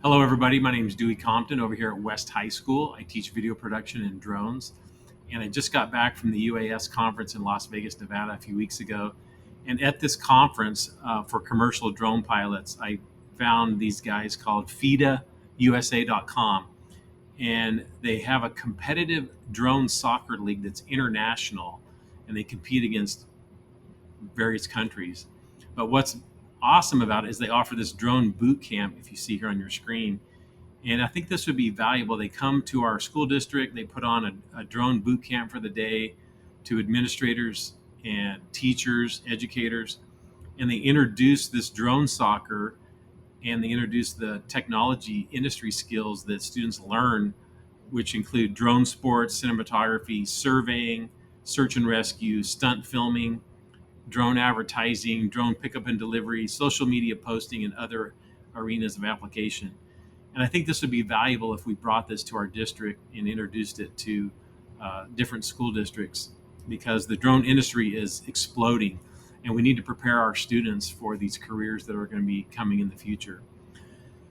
Hello, everybody. My name is Dewey Compton over here at West High School. I teach video production and drones. And I just got back from the UAS conference in Las Vegas, Nevada a few weeks ago. And at this conference for commercial drone pilots, I found these guys called FIDAUSA.com. And they have a competitive drone soccer league that's international, and they compete against various countries. But what's awesome about it is they offer this drone boot camp, if you see here on your screen. And I think this would be valuable. They come to our school district, they put on a drone boot camp for the day to administrators and teachers, educators, and they introduce this drone soccer, and they introduce the technology industry skills that students learn, which include drone sports, cinematography, surveying, search and rescue, stunt filming, drone advertising, drone pickup and delivery, social media posting, and other arenas of application. And I think this would be valuable if we brought this to our district and introduced it to different school districts, because the drone industry is exploding, and we need to prepare our students for these careers that are going to be coming in the future.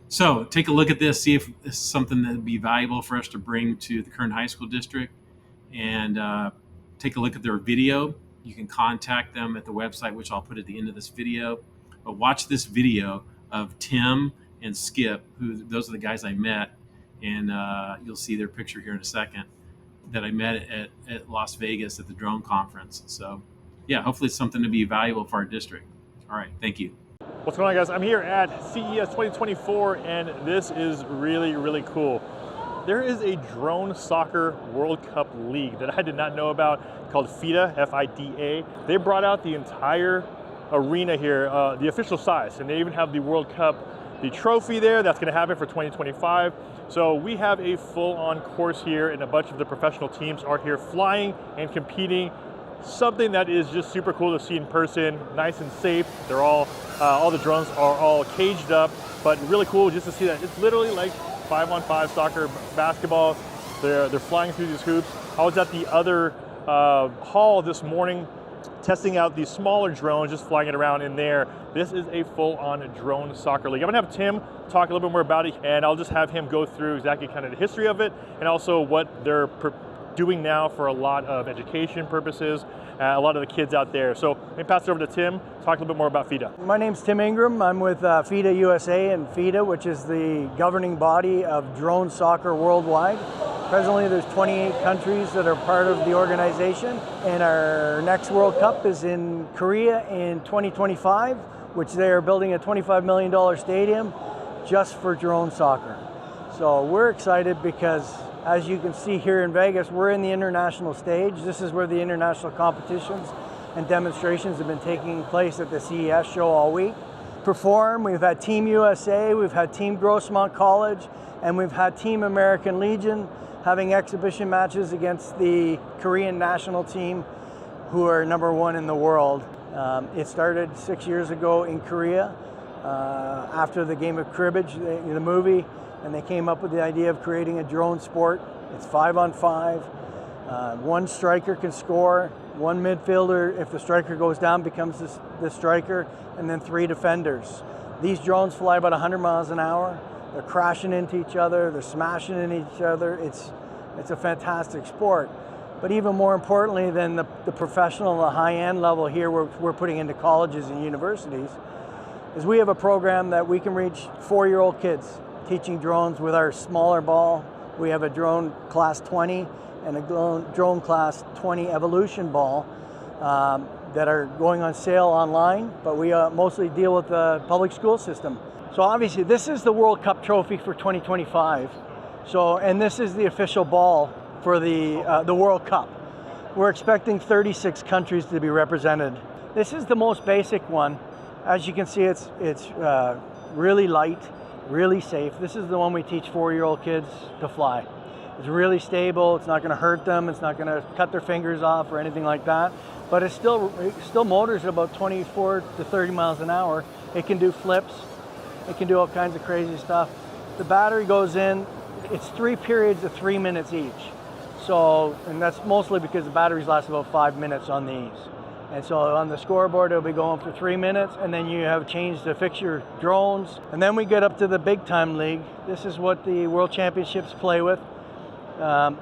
So take a look at this, see if this is something that would be valuable for us to bring to the Kern High School District, and take a look at their video. You can contact them at the website, which I'll put at the end of this video. But watch this video of Tim and Skip, who those are the guys I met, and you'll see their picture here in a second, that I met at Las Vegas at the drone conference. So yeah, hopefully it's something to be valuable for our district. All right, thank you. What's going on, guys? I'm here at CES 2024, and this is really, really cool. There is a drone soccer World Cup league that I did not know about called FIDA, F-I-D-A. They brought out the entire arena here, the official size, and they even have the World Cup, the trophy there. That's going to happen for 2025. So we have a full-on course here, and a bunch of the professional teams are here flying and competing. Something that is just super cool to see in person, nice and safe. They're all the drones are all caged up, but really cool just to see that. It's literally like 5-on-5 soccer, basketball. They're flying through these hoops. I was at the other hall this morning testing out these smaller drones, just flying it around in there. This is a full-on drone soccer league. I'm gonna have Tim talk a little bit more about it, and I'll just have him go through exactly kind of the history of it, and also what they're doing now for a lot of education purposes, a lot of the kids out there. So let me pass it over to Tim, talk a little bit more about FIDA. My name's Tim Ingram. I'm with FIDA USA, and FIDA, which is the governing body of drone soccer worldwide. Presently there's 28 countries that are part of the organization, and our next World Cup is in Korea in 2025, which they are building a $25 million stadium just for drone soccer. So we're excited because, as you can see here in Vegas, we're in the international stage. This is where the international competitions and demonstrations have been taking place at the CES show all week. We've had Team USA, we've had Team Grossmont College, and we've had Team American Legion having exhibition matches against the Korean national team, who are #1 in the world. It started 6 years ago in Korea after the game of cribbage, the movie, and they came up with the idea of creating a drone sport. It's 5-on-5. One striker can score, one midfielder, if the striker goes down, becomes the striker, and then 3 defenders. These drones fly about 100 miles an hour. They're crashing into each other, they're smashing into each other. It's a fantastic sport. But even more importantly than the professional, the high-end level here we're putting into colleges and universities, is we have a program that we can reach 4-year-old kids teaching drones with our smaller ball. We have a drone class 20 and a drone class 20 evolution ball that are going on sale online, but we mostly deal with the public school system. So obviously this is the World Cup trophy for 2025. And this is the official ball for the World Cup. We're expecting 36 countries to be represented. This is the most basic one. As you can see, it's really light, really safe. This is the one we teach 4-year-old kids to fly. It's really stable, it's not gonna hurt them, it's not gonna cut their fingers off or anything like that. But it still motors at about 24 to 30 miles an hour. It can do flips, it can do all kinds of crazy stuff. The battery goes in, it's 3 periods of 3 minutes each. And that's mostly because the batteries last about 5 minutes on these. And so on the scoreboard, it'll be going for 3 minutes, and then you have a change to fix your drones. And then we get up to the big time league. This is what the World Championships play with.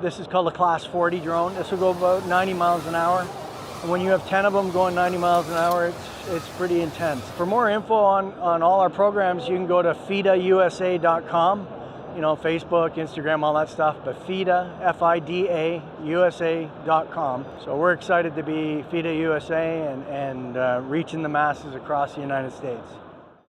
This is called a Class 40 drone. This will go about 90 miles an hour. And when you have 10 of them going 90 miles an hour, it's pretty intense. For more info on all our programs, you can go to fidausa.com. You know, Facebook, Instagram, all that stuff, but FIDA, F-I-D-A, USA.com. So we're excited to be FIDA USA and reaching the masses across the United States.